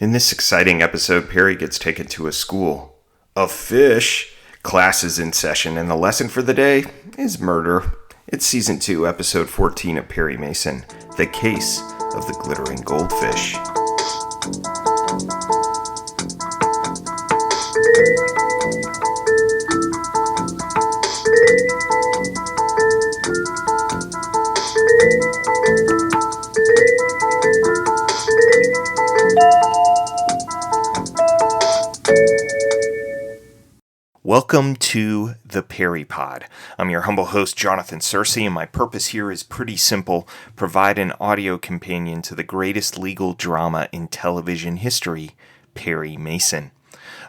In this exciting episode, Perry gets taken to a school of fish. Class is in session, and the lesson for the day is murder. It's Season 2, Episode 14 of Perry Mason, The Case of the Glittering Goldfish. Welcome to the Perry Pod. I'm your humble host, Jonathan Searcy, and my purpose here is pretty simple: provide an audio companion to the greatest legal drama in television history, Perry Mason.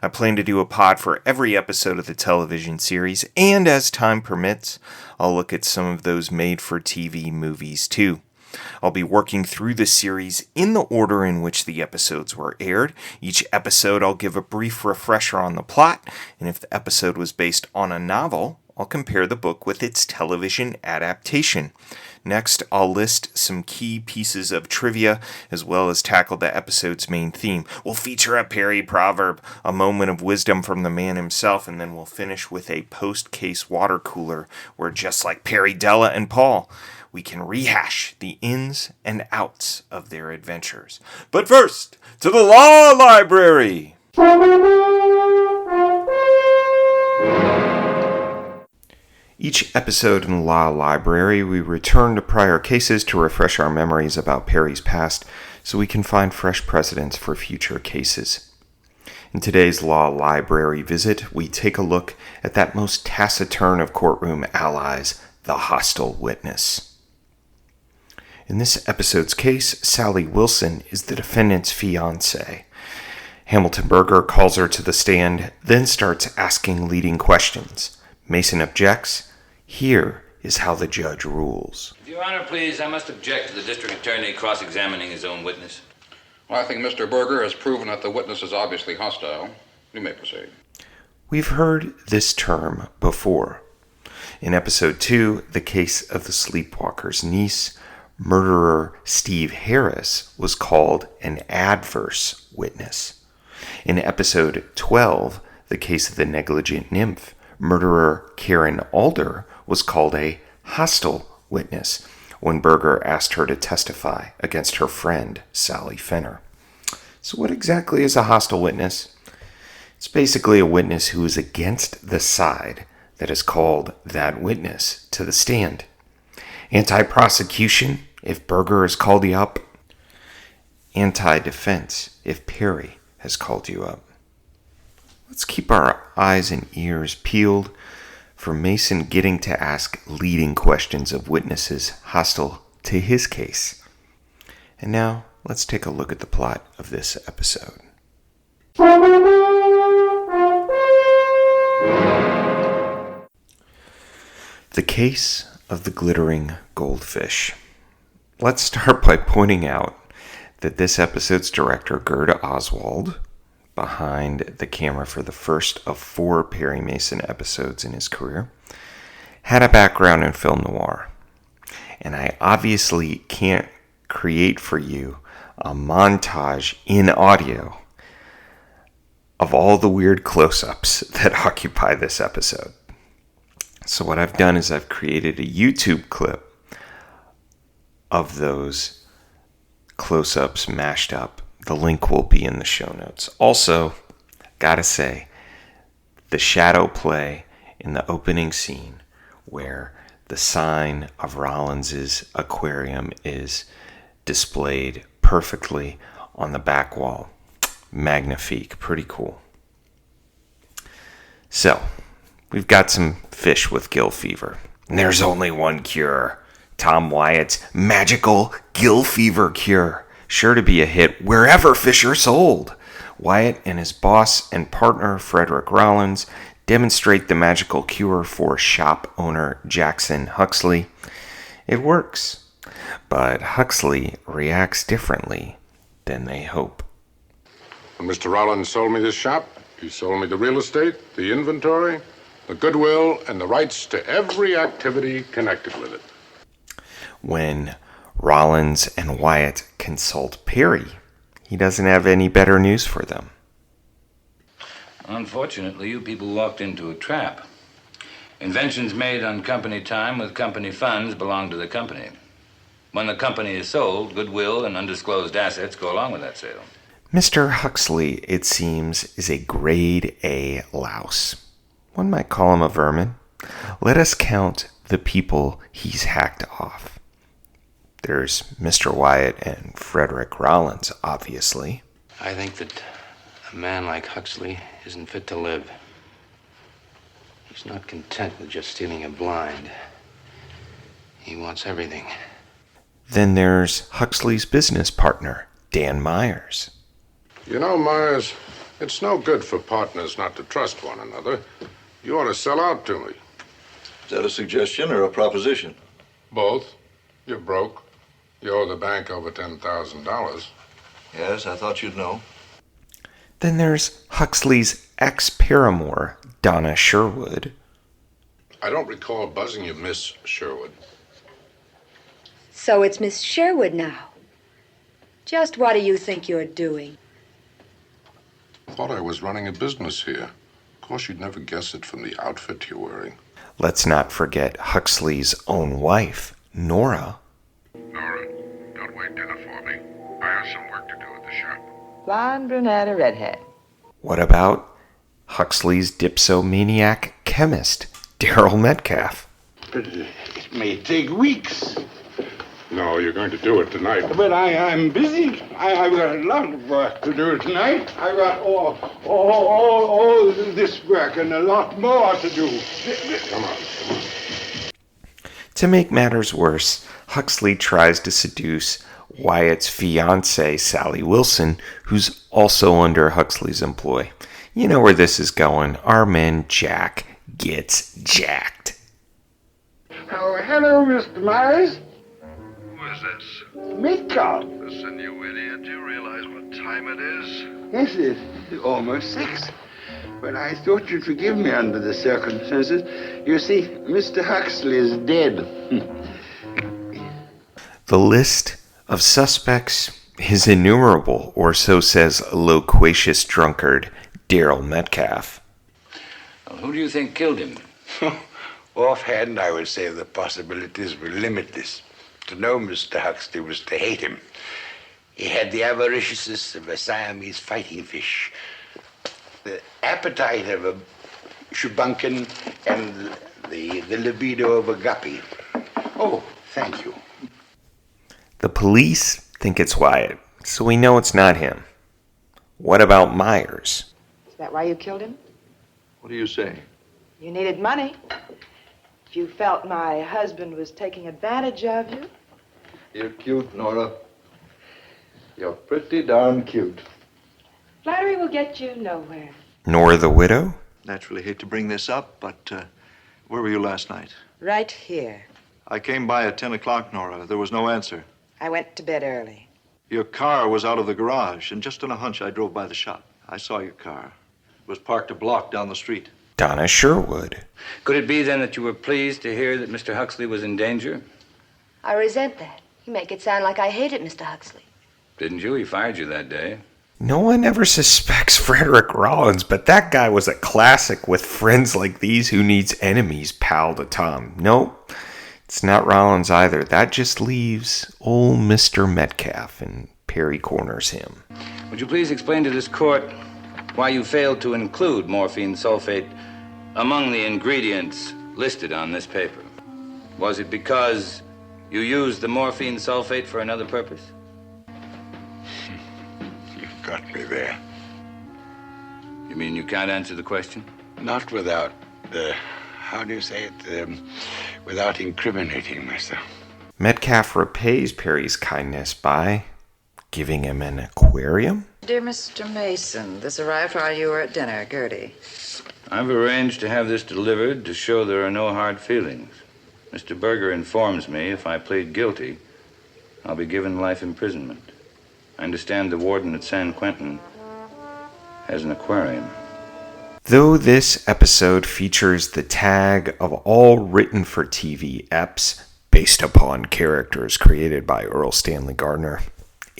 I plan to do a pod for every episode of the television series, and as time permits, I'll look at some of those made-for-TV movies too. I'll be working through the series in the order in which the episodes were aired. Each episode I'll give a brief refresher on the plot, and if the episode was based on a novel, I'll compare the book with its television adaptation. Next, I'll list some key pieces of trivia, as well as tackle the episode's main theme. We'll feature a Perry proverb, a moment of wisdom from the man himself, and then we'll finish with a post-case water cooler, where just like Perry, Della, and Paul, we can rehash the ins and outs of their adventures. But first, to the law library! Each episode in the law library, we return to prior cases to refresh our memories about Perry's past so we can find fresh precedents for future cases. In today's law library visit, we take a look at that most taciturn of courtroom allies, the hostile witness. In this episode's case, Sally Wilson is the defendant's fiancée. Hamilton Berger calls her to the stand, then starts asking leading questions. Mason objects. Here is how the judge rules. If Your Honor, please, I must object to the district attorney cross-examining his own witness. Well, I think Mr. Berger has proven that the witness is obviously hostile. You may proceed. We've heard this term before. In Episode 2, the case of the sleepwalker's niece, murderer Steve Harris was called an adverse witness. In Episode 12, the case of the negligent nymph, murderer Karen Alder was called a hostile witness when Berger asked her to testify against her friend Sally Fenner. So what exactly is a hostile witness? It's basically a witness who is against the side that has called that witness to the stand. Anti-prosecution if Berger has called you up. Anti-defense if Perry has called you up. Let's keep our eyes and ears peeled for Mason getting to ask leading questions of witnesses hostile to his case. And now, let's take a look at the plot of this episode. The Case of the Glittering Goldfish. Let's start by pointing out that this episode's director, Gerd Oswald, behind the camera for the first of 4 Perry Mason episodes in his career, had a background in film noir. And I obviously can't create for you a montage in audio of all the weird close-ups that occupy this episode. So what I've done is I've created a YouTube clip of those close-ups mashed up. The link will be in the show notes. Also, gotta say, the shadow play in the opening scene where the sign of Rollins's aquarium is displayed perfectly on the back wall. Magnifique, pretty cool. So, we've got some fish with gill fever. And there's only one cure. Tom Wyatt's magical gill fever cure. Sure to be a hit wherever fish are sold. Wyatt and his boss and partner, Frederick Rollins, demonstrate the magical cure for shop owner Jackson Huxley. It works, but Huxley reacts differently than they hope. When Mr. Rollins sold me this shop, he sold me the real estate, the inventory, the goodwill, and the rights to every activity connected with it. When Rollins and Wyatt consult Perry, he doesn't have any better news for them. Unfortunately, you people walked into a trap. Inventions made on company time with company funds belong to the company. When the company is sold, goodwill and undisclosed assets go along with that sale. Mr. Huxley, it seems, is a grade A louse. One might call him a vermin. Let us count the people he's hacked off. There's Mr. Wyatt and Frederick Rollins, obviously. I think that a man like Huxley isn't fit to live. He's not content with just stealing a blind. He wants everything. Then there's Huxley's business partner, Dan Myers. You know, Myers, it's no good for partners not to trust one another. You ought to sell out to me. Is that a suggestion or a proposition? Both. You're broke. You owe the bank over $10,000. Yes, I thought you'd know. Then there's Huxley's ex-paramour, Donna Sherwood. I don't recall buzzing you, Miss Sherwood. So it's Miss Sherwood now. Just what do you think you're doing? Thought I was running a business here. Of course, you'd never guess it from the outfit you're wearing. Let's not forget Huxley's own wife, Nora. Nora, don't wait dinner for me. I have some work to do at the shop. Blonde, brunette, or redhead? What about Huxley's dipsomaniac chemist, Darrell Metcalf? But it may take weeks. No, you're going to do it tonight. But I'm busy. I've got a lot of work to do tonight. I've got all this work and a lot more to do. Come on. To make matters worse, Huxley tries to seduce Wyatt's fiancée, Sally Wilson, who's also under Huxley's employ. You know where this is going. Our man Jack gets jacked. Oh, hello, Mr. Myers. Who is this? Metcalf. Listen, you idiot. Do you realize what time it is? Yes, it's almost 6. But I thought you'd forgive me under the circumstances. You see, Mr. Huxley is dead. The list of suspects is innumerable, or so says loquacious drunkard Darrell Metcalf. Well, who do you think killed him? Offhand, I would say the possibilities were limitless. To know Mr. Huxley was to hate him. He had the avariciousness of a Siamese fighting fish, the appetite of a shubunkin, and the libido of a guppy. Oh, thank you. The police think it's Wyatt, so we know it's not him. What about Myers? Is that why you killed him? What do you say? You needed money. If you felt my husband was taking advantage of you. You're cute, Nora. You're pretty darn cute. Flattery will get you nowhere. Nor the widow? Naturally hate to bring this up, but where were you last night? Right here. I came by at 10 o'clock, Nora. There was no answer. I went to bed early. Your car was out of the garage, and just on a hunch, I drove by the shop. I saw your car. It was parked a block down the street. Donna Sherwood. Could it be then that you were pleased to hear that Mr. Huxley was in danger? I resent that. You make it sound like I hated Mr. Huxley. Didn't you? He fired you that day. No one ever suspects Frederick Rollins, but that guy was a classic with friends like these who needs enemies, pal to Tom. Nope, it's not Rollins either. That just leaves old Mr. Metcalf, and Perry corners him. Would you please explain to this court why you failed to include morphine sulfate among the ingredients listed on this paper? Was it because you used the morphine sulfate for another purpose? You've got me there. You mean you can't answer the question? Not without, how do you say it, without incriminating myself. Metcalf repays Perry's kindness by giving him an aquarium? Dear Mr. Mason, this arrived while you were at dinner, Gertie. I've arranged to have this delivered to show there are no hard feelings. Mr. Berger informs me if I plead guilty, I'll be given life imprisonment. I understand the warden at San Quentin has an aquarium. Though this episode features the tag of all written for TV eps based upon characters created by Earl Stanley Gardner,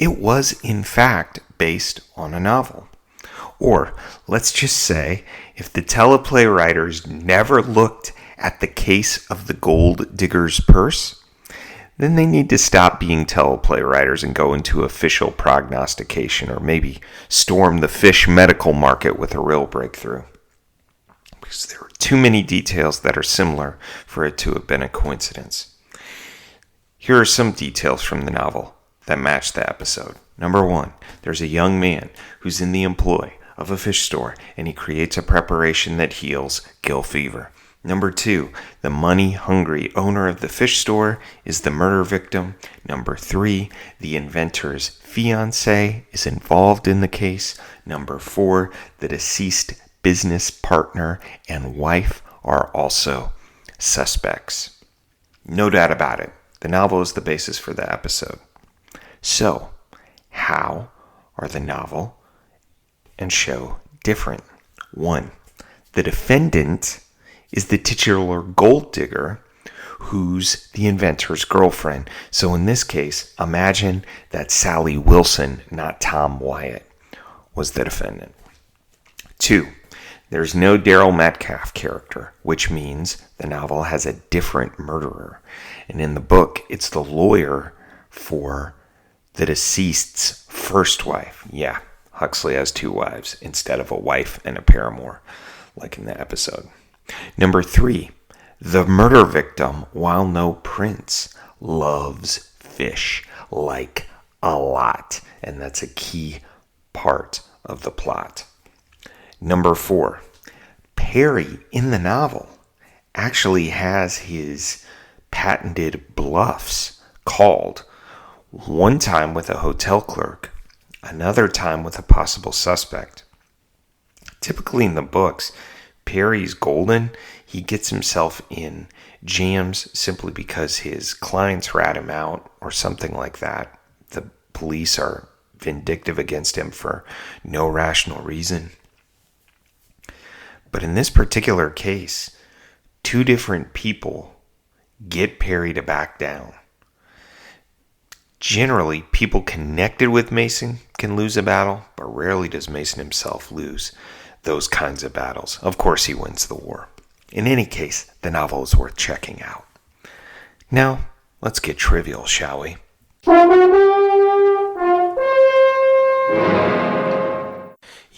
it was in fact based on a novel. Or let's just say, if the teleplay writers never looked at the case of the gold digger's purse, then they need to stop being teleplay writers and go into official prognostication, or maybe storm the fish medical market with a real breakthrough. Because there are too many details that are similar for it to have been a coincidence. Here are some details from the novel that match the episode. Number 1, there's a young man who's in the employ of a fish store, and he creates a preparation that heals gill fever. Number 2, the money-hungry owner of the fish store is the murder victim. Number 3, the inventor's fiancé is involved in the case. Number 4, the deceased business partner and wife are also suspects. No doubt about it, the novel is the basis for the episode. So, how are the novel and show different? 1, the defendant is the titular gold digger who's the inventor's girlfriend. So in this case, imagine that Sally Wilson, not Tom Wyatt, was the defendant. 2, there's no Daryl Metcalf character, which means the novel has a different murderer. And in the book, it's the lawyer for the deceased's first wife. Yeah, Huxley has 2 wives instead of a wife and a paramour, like in the episode. Number 3, the murder victim, while no prince, loves fish, like a lot. And that's a key part of the plot. Number 4, Perry in the novel actually has his patented bluffs called, one time with a hotel clerk, another time with a possible suspect. Typically in the books, Perry's golden. He gets himself in jams simply because his clients rat him out or something like that. The police are vindictive against him for no rational reason. But in this particular case, 2 different people get Perry to back down. Generally, people connected with Mason can lose a battle, but rarely does Mason himself lose those kinds of battles. Of course, he wins the war. In any case, the novel is worth checking out. Now, let's get trivial, shall we?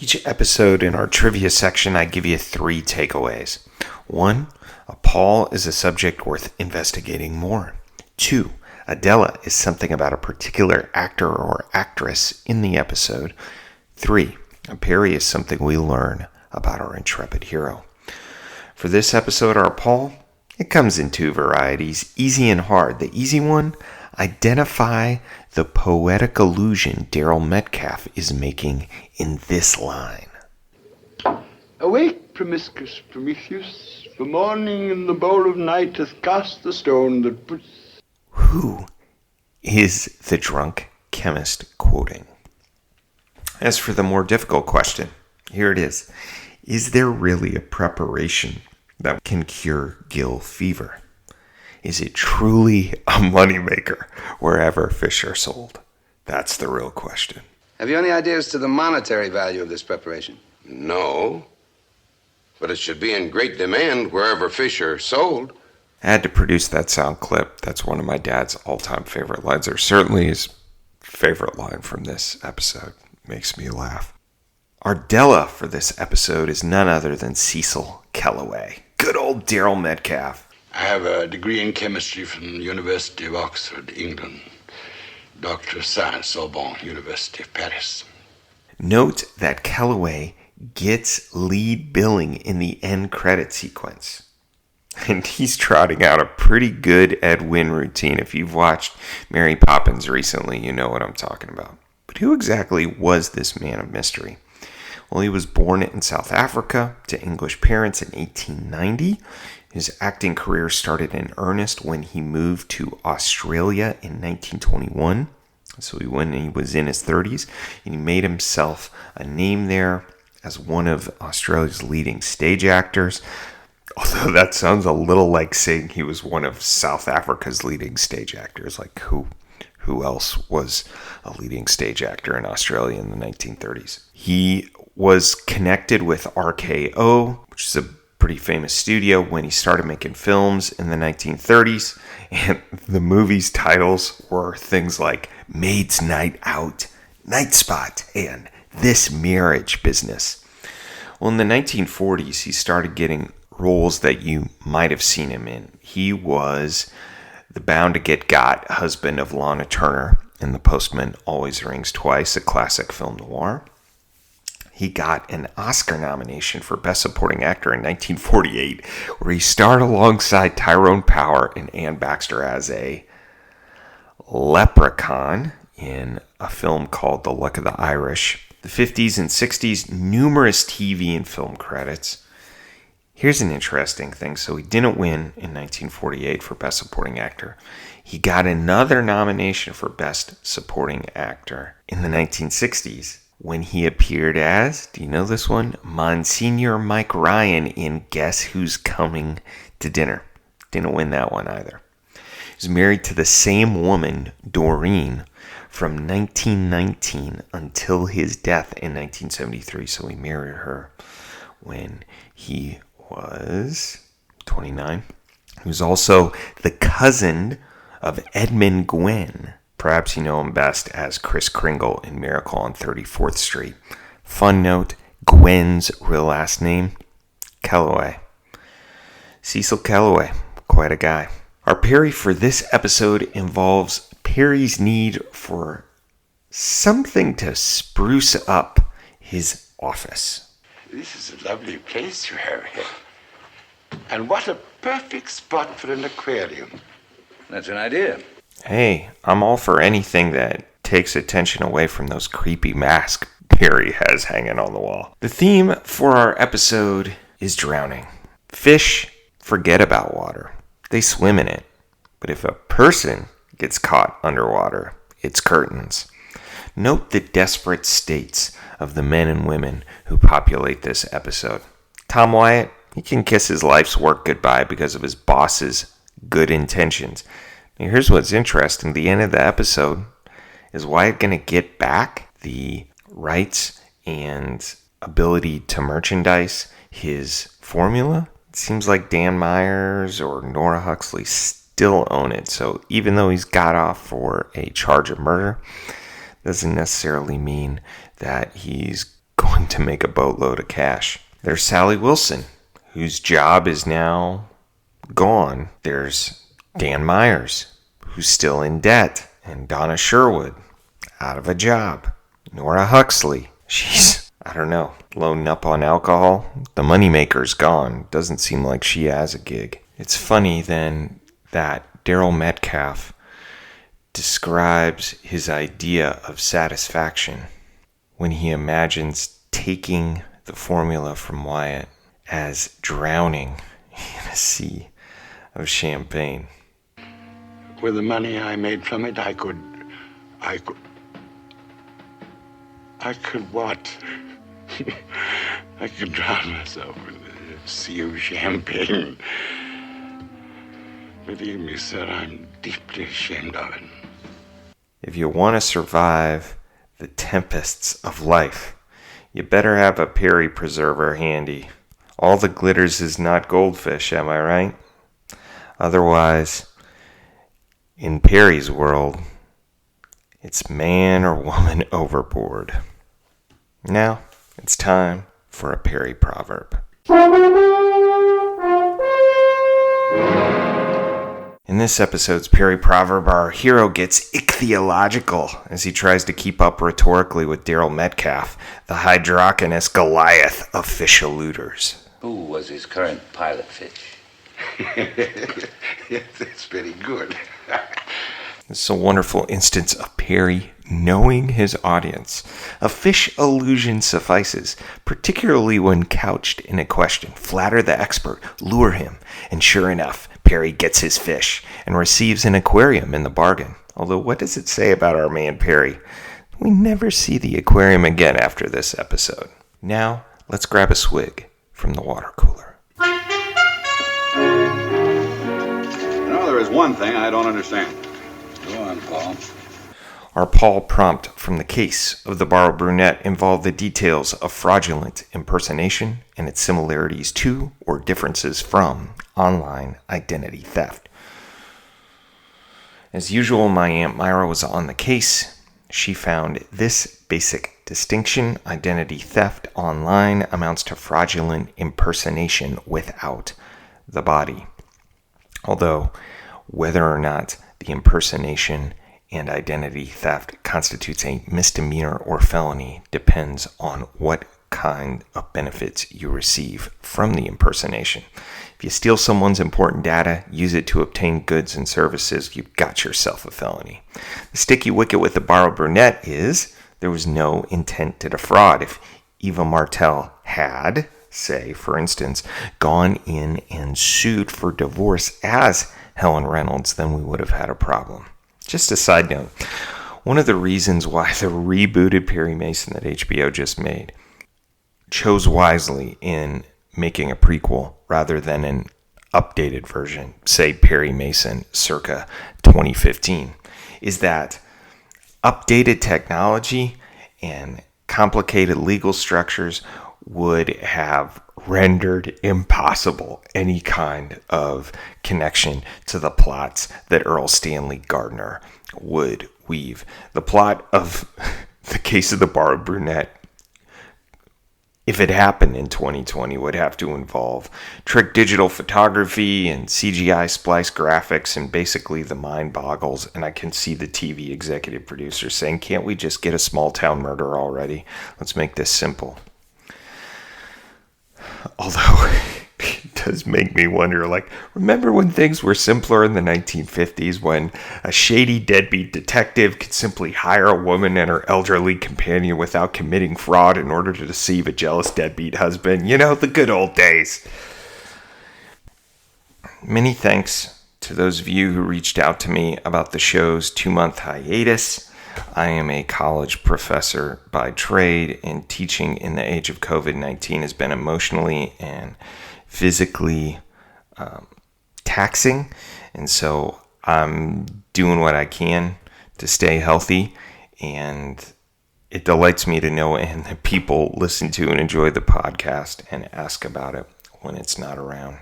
Each episode in our trivia section, I give you 3 takeaways. 1, a Paul is a subject worth investigating more. 2, Adela is something about a particular actor or actress in the episode. 3, a Perry is something we learn about our intrepid hero. For this episode, our Paul, it comes in 2 varieties, easy and hard. The easy one, identify the poetic allusion Daryl Metcalf is making in this line. Awake, promiscuous Prometheus, for morning in the bowl of night hath cast the stone that puts... Who is the drunk chemist quoting? As for the more difficult question, here it is. Is there really a preparation that can cure gill fever? Is it truly a moneymaker wherever fish are sold? That's the real question. Have you any ideas to the monetary value of this preparation? No, but it should be in great demand wherever fish are sold. I had to produce that sound clip. That's one of my dad's all-time favorite lines, or certainly his favorite line from this episode. Makes me laugh. Our Della for this episode is none other than Cecil Kelloway. Good old Daryl Metcalf. I have a degree in chemistry from the University of Oxford, England. Doctor of Science, Sorbonne, University of Paris. Note that Kelloway gets lead billing in the end credit sequence. And he's trotting out a pretty good Ed Wynn routine. If you've watched Mary Poppins recently, you know what I'm talking about. But who exactly was this man of mystery? Well, he was born in South Africa to English parents in 1890. His acting career started in earnest when he moved to Australia in 1921. So when he was in his 30s, and he made himself a name there as one of Australia's leading stage actors. Although that sounds a little like saying he was one of South Africa's leading stage actors. Like, who who else was a leading stage actor in Australia in the 1930s. He was connected with RKO, which is a pretty famous studio, when he started making films in the 1930s. And the movie's titles were things like Maid's Night Out, Night Spot, and This Marriage Business. Well, in the 1940s, he started getting roles that you might have seen him in. He was the bound-to-get-got husband of Lana Turner in The Postman Always Rings Twice, a classic film noir. He got an Oscar nomination for Best Supporting Actor in 1948, where he starred alongside Tyrone Power and Anne Baxter as a leprechaun in a film called The Luck of the Irish. The 50s and 60s, numerous TV and film credits. Here's an interesting thing. So he didn't win in 1948 for Best Supporting Actor. He got another nomination for Best Supporting Actor in the 1960s when he appeared as, do you know this one? Monsignor Mike Ryan in Guess Who's Coming to Dinner. Didn't win that one either. He was married to the same woman, Doreen, from 1919 until his death in 1973. So he married her when he was 29. He was also the cousin of Edmund Gwenn. Perhaps you know him best as Kris Kringle in Miracle on 34th Street. Fun note, Gwenn's real last name, Kelloway. Cecil Kelloway, quite a guy. Our Perry for this episode involves Perry's need for something to spruce up his office. This is a lovely place you have here. And what a perfect spot for an aquarium. That's an idea. Hey, I'm all for anything that takes attention away from those creepy masks Perry has hanging on the wall. The theme for our episode is drowning. Fish forget about water. They swim in it. But if a person gets caught underwater, it's curtains. Note the desperate states of the men and women who populate this episode. Tom Wyatt, he can kiss his life's work goodbye because of his boss's good intentions. Now, here's what's interesting. The end of the episode, is Wyatt going to get back the rights and ability to merchandise his formula? It seems like Dan Myers or Nora Huxley still own it. So even though he's got off for a charge of murder, doesn't necessarily mean that he's going to make a boatload of cash. There's Sally Wilson, whose job is now gone. There's Dan Myers, who's still in debt. And Donna Sherwood, out of a job. Nora Huxley, she's, loading up on alcohol. The moneymaker's gone. Doesn't seem like she has a gig. It's funny then that Daryl Metcalf describes his idea of satisfaction when he imagines taking the formula from Wyatt as drowning in a sea of champagne. With the money I made from it, I could what? I could drown myself in a sea of champagne. Believe me, sir, I'm deeply ashamed of it. If you want to survive the tempests of life, you better have a Perry preserver handy. All that glitters is not goldfish, am I right? Otherwise, in Perry's world, it's man or woman overboard. Now, it's time for a Perry proverb. In this episode's Perry proverb, our hero gets ichthyological as he tries to keep up rhetorically with Daryl Metcalf, the hydroconous Goliath of fish eluders. Who was his current pilot fish? Yes, that's very good. This is a wonderful instance of Perry knowing his audience. A fish illusion suffices, particularly when couched in a question. Flatter the expert, lure him, and sure enough, Perry gets his fish and receives an aquarium in the bargain. Although, what does it say about our man Perry? We never see the aquarium again after this episode. Now, let's grab a swig from the water cooler. You know, there is one thing I don't understand. Go on, Paul. Our Paul prompt from the case of the borrowed brunette involved the details of fraudulent impersonation and its similarities to or differences from online identity theft. As usual, my Aunt Myra was on the case. She found this basic distinction: identity theft online amounts to fraudulent impersonation without the body. Although whether or not the impersonation and identity theft constitutes a misdemeanor or felony depends on what kind of benefits you receive from the impersonation. If you steal someone's important data, use it to obtain goods and services, you've got yourself a felony. The sticky wicket with the borrowed brunette is there was no intent to defraud. If Eva Martell had, say, for instance, gone in and sued for divorce as Helen Reynolds, then we would have had a problem. Just a side note, one of the reasons why the rebooted Perry Mason that HBO just made chose wisely in making a prequel rather than an updated version, say Perry Mason circa 2015, is that updated technology and complicated legal structures would have rendered impossible any kind of connection to the plots that Earl Stanley Gardner would weave. The plot of the case of the borrowed brunette, if it happened in 2020, would have to involve trick digital photography and CGI splice graphics, and basically the mind boggles. And I can see the TV executive producer saying, can't we just get a small town murder already? Let's make this simple. Although it does make me wonder, remember when things were simpler in the 1950s, when a shady deadbeat detective could simply hire a woman and her elderly companion without committing fraud in order to deceive a jealous deadbeat husband? You know, the good old days. Many thanks to those of you who reached out to me about the show's 2-month hiatus. I am a college professor by trade, and teaching in the age of COVID-19 has been emotionally and physically taxing. And so I'm doing what I can to stay healthy, and it delights me to know and that people listen to and enjoy the podcast and ask about it when it's not around.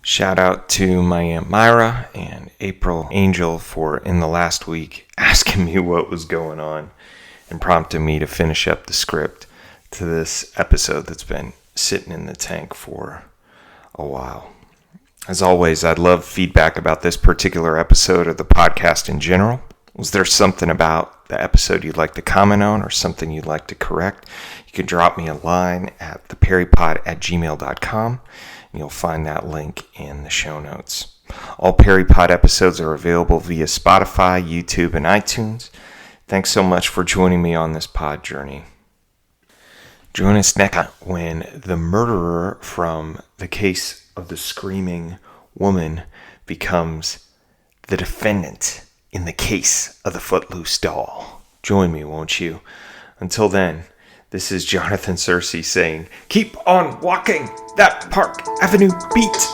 Shout out to my Aunt Myra and April Angel for, in the last week, asking me what was going on and prompting me to finish up the script to this episode that's been sitting in the tank for a while. As always, I'd love feedback about this particular episode of the podcast in general. Was there something about the episode you'd like to comment on or something you'd like to correct? You can drop me a line at theperrypod@gmail.com. You'll find that link in the show notes. All PerryPod episodes are available via Spotify, YouTube, and iTunes. Thanks so much for joining me on this pod journey. Join us next when the murderer from the case of the screaming woman becomes the defendant in the case of the footloose doll. Join me, won't you? Until then, this is Jonathan Searcy saying, keep on walking that Park Avenue beat.